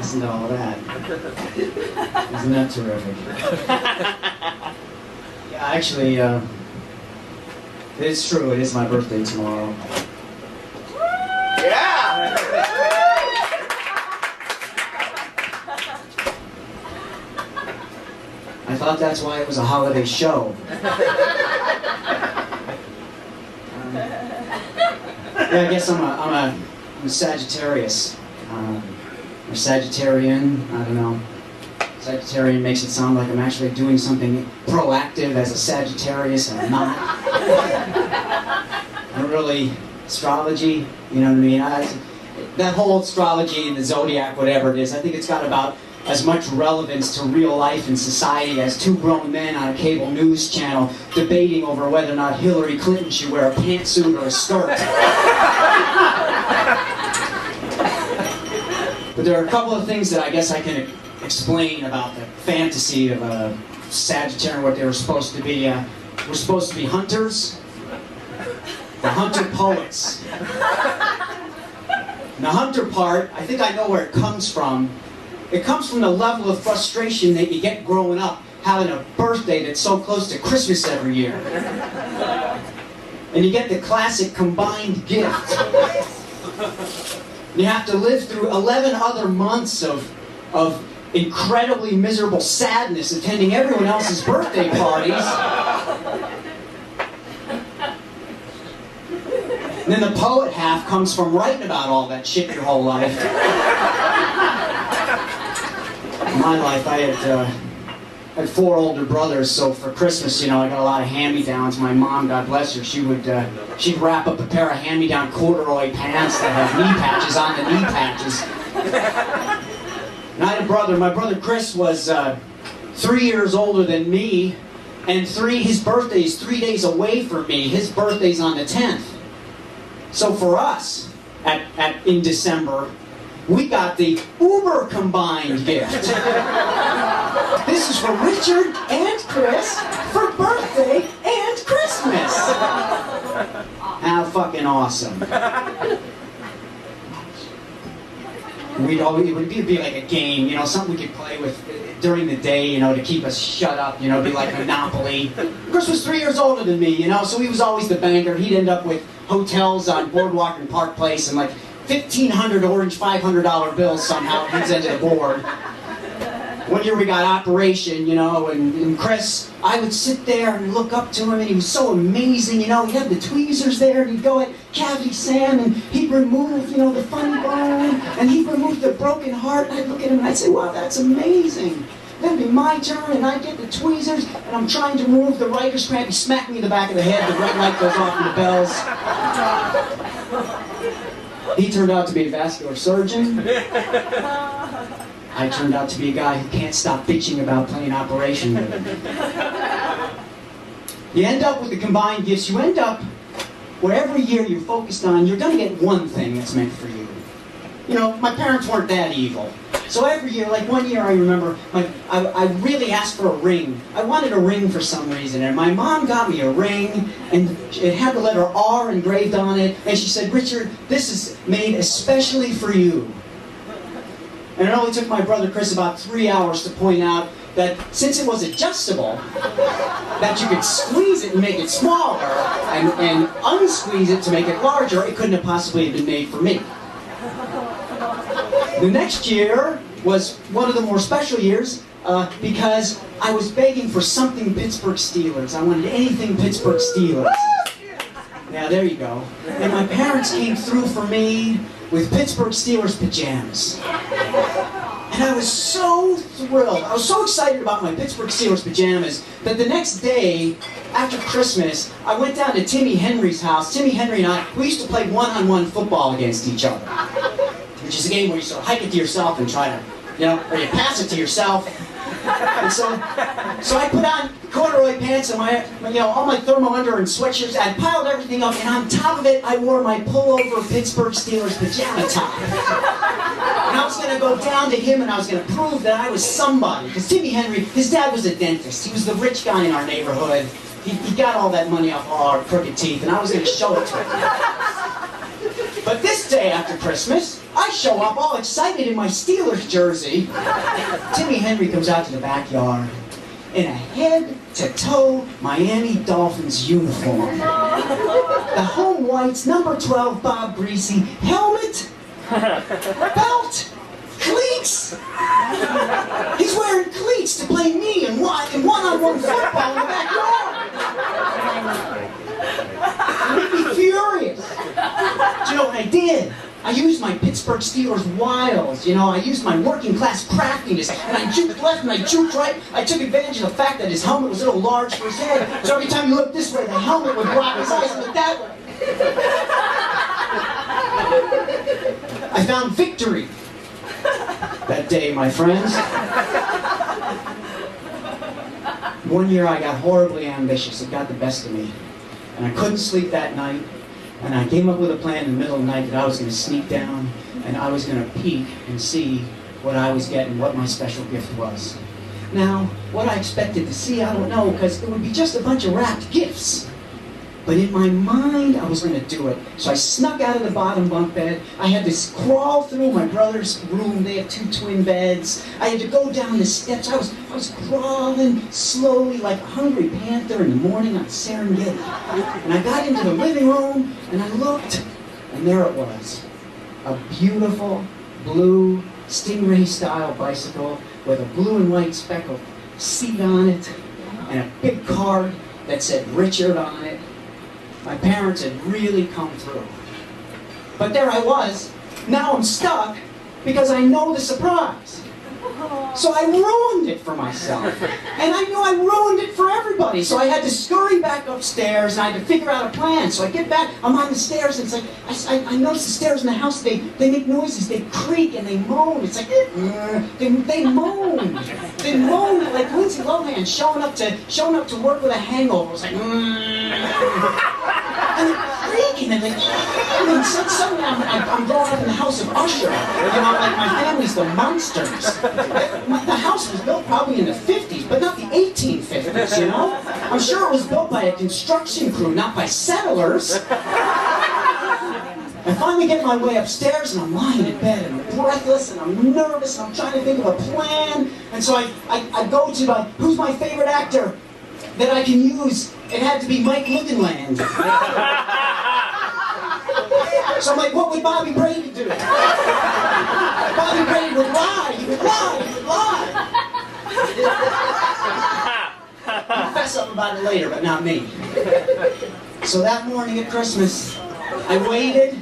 listen to all that. Isn't that terrific? Yeah, actually, it's true. It is my birthday tomorrow. Yeah! I thought that's why it was a holiday show. Yeah, I guess I'm a Sagittarius. Or Sagittarian, I don't know. Sagittarian makes it sound like I'm actually doing something proactive as a Sagittarius, and I'm not. And really, astrology, you know what I mean? That whole astrology and the zodiac, whatever it is, I think it's got about as much relevance to real life and society as two grown men on a cable news channel debating over whether or not Hillary Clinton should wear a pantsuit or a skirt. But there are a couple of things that I guess I can explain about the fantasy of a Sagittarius, what they were supposed to be. We're supposed to be hunters, the hunter poets. And the hunter part, I think I know where it comes from. It comes from the level of frustration that you get growing up, having a birthday that's so close to Christmas every year. And you get the classic combined gift. You have to live through 11 other months of incredibly miserable sadness attending everyone else's birthday parties. And then the poet half comes from writing about all that shit your whole life. In my life, I had 4 older brothers, so for Christmas, you know, I got a lot of hand-me-downs. My mom, God bless her, she'd wrap up a pair of hand-me-down corduroy pants that had knee patches on the knee patches. And I had a brother. My brother Chris was 3 years older than me, and his birthday's 3 days away from me. His birthday's on the 10th. So for us, in December, we got the uber combined gift. This is for Richard and Chris for birthday and Christmas. How fucking awesome. It would be like a game, you know, something we could play with during the day, you know, to keep us shut up, you know, be like Monopoly. Chris was 3 years older than me, you know, so he was always the banker. He'd end up with hotels on Boardwalk and Park Place and like 1,500 orange $500 bills somehow at his end of the board. One year we got Operation, you know, and Chris, I would sit there and look up to him, and he was so amazing, you know. He'd have the tweezers there, and he'd go at Cavity Sam, and he'd remove, you know, the funny bone, and he'd remove the broken heart, and I'd look at him and I'd say, wow, that's amazing. Then it'd be my turn, and I'd get the tweezers, and I'm trying to remove the writer's cramp. He smacked me in the back of the head, the red light goes off and the bells. He turned out to be a vascular surgeon. I turned out to be a guy who can't stop bitching about playing Operation with him. You end up with the combined gifts. You end up where every year you're focused on, you're going to get one thing that's meant for you. You know, my parents weren't that evil. So every year, like one year I remember, I really asked for a ring. I wanted a ring for some reason, and my mom got me a ring, and it had the letter R engraved on it, and she said, Richard, this is made especially for you. And it only took my brother Chris about 3 hours to point out that since it was adjustable, that you could squeeze it and make it smaller, and unsqueeze it to make it larger, it couldn't have possibly have been made for me. The next year was one of the more special years because I was begging for something Pittsburgh Steelers. I wanted anything Pittsburgh Steelers. Yeah, there you go. And my parents came through for me with Pittsburgh Steelers pajamas. And I was so thrilled. I was so excited about my Pittsburgh Steelers pajamas that the next day, after Christmas, I went down to Timmy Henry's house. Timmy Henry and I, we used to play one-on-one football against each other, which is a game where you sort of hike it to yourself and try to, you know, or you pass it to yourself. And so I put on corduroy pants and my you know, all my thermal under and sweatshirts. I piled everything up, and on top of it, I wore my pullover Pittsburgh Steelers pajama top. And I was going to go down to him, and I was going to prove that I was somebody. Because Timmy Henry, his dad was a dentist. He was the rich guy in our neighborhood. He got all that money off all our crooked teeth, and I was going to show it to him. But this day after Christmas, I show up all excited in my Steelers jersey. Timmy Henry comes out to the backyard in a head-to-toe Miami Dolphins uniform. The home whites, number 12 Bob Greasy, helmet, belt, cleats. He's wearing cleats to play me in one-on-one football in the backyard. It made me furious. Do you know what I did? I used my Pittsburgh Steelers wiles, you know, I used my working class craftiness, and I juked left and I juked right. I took advantage of the fact that his helmet was a little large for his head, so every time he looked this way, the helmet would block his eyes and look that way. I found victory that day, my friends. One year I got horribly ambitious. It got the best of me. And I couldn't sleep that night. And I came up with a plan in the middle of the night that I was going to sneak down and I was going to peek and see what I was getting, what my special gift was. Now, what I expected to see, I don't know, because it would be just a bunch of wrapped gifts. But in my mind, I was going to do it. So I snuck out of the bottom bunk bed. I had to crawl through my brother's room. They have 2 twin beds. I had to go down the steps. I was crawling slowly like a hungry panther in the morning on Serengeti. And I got into the living room, and I looked, and there it was. A beautiful blue Stingray-style bicycle with a blue and white speckled seat on it, and a big card that said Richard on it. My parents had really come through. But there I was. Now I'm stuck because I know the surprise. So I ruined it for myself. And I knew I ruined it for everybody. So I had to scurry back upstairs and I had to figure out a plan. So I get back, I'm on the stairs, and it's like, I notice the stairs in the house, they make noises, they creak and they moan. It's like, they moan. They moan like Lindsay Lohan showing up to work with a hangover. It's like, and they're creaking and then suddenly I'm growing up in the house of Usher. You know, like my family's the Monsters. The house was built probably in the 50s, but not the 1850s, you know? I'm sure it was built by a construction crew, not by settlers. I finally get my way upstairs and I'm lying in bed and I'm breathless and I'm nervous and I'm trying to think of a plan. And so I go to who's my favorite actor that I can use? It had to be Mike Lookinland. So I'm like, what would Bobby Brady do? Bobby Brady would lie. He would lie. He would lie. I'll fess up about it later, but not me. So that morning at Christmas, I waited,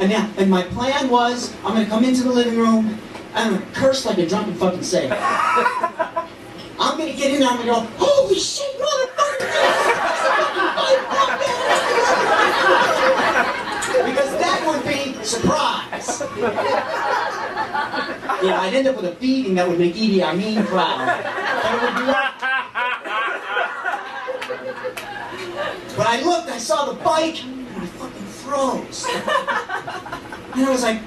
and my plan was, I'm going to come into the living room, and I'm going to curse like a drunken fucking sailor. I'm going to get in there, I'm going to go, holy shit, motherfucker! Because that would be surprise. Yeah, I'd end up with a beating that would make Idi Amin proud. But I looked, I saw the bike, and I fucking froze. And I was like,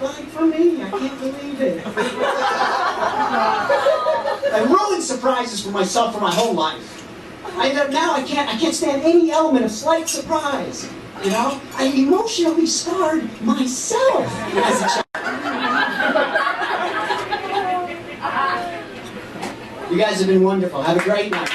bike for me, I can't believe it. I ruined surprises for myself for my whole life. I can't stand any element of slight surprise. You know, I emotionally scarred myself as a child. You guys have been wonderful. Have a great night.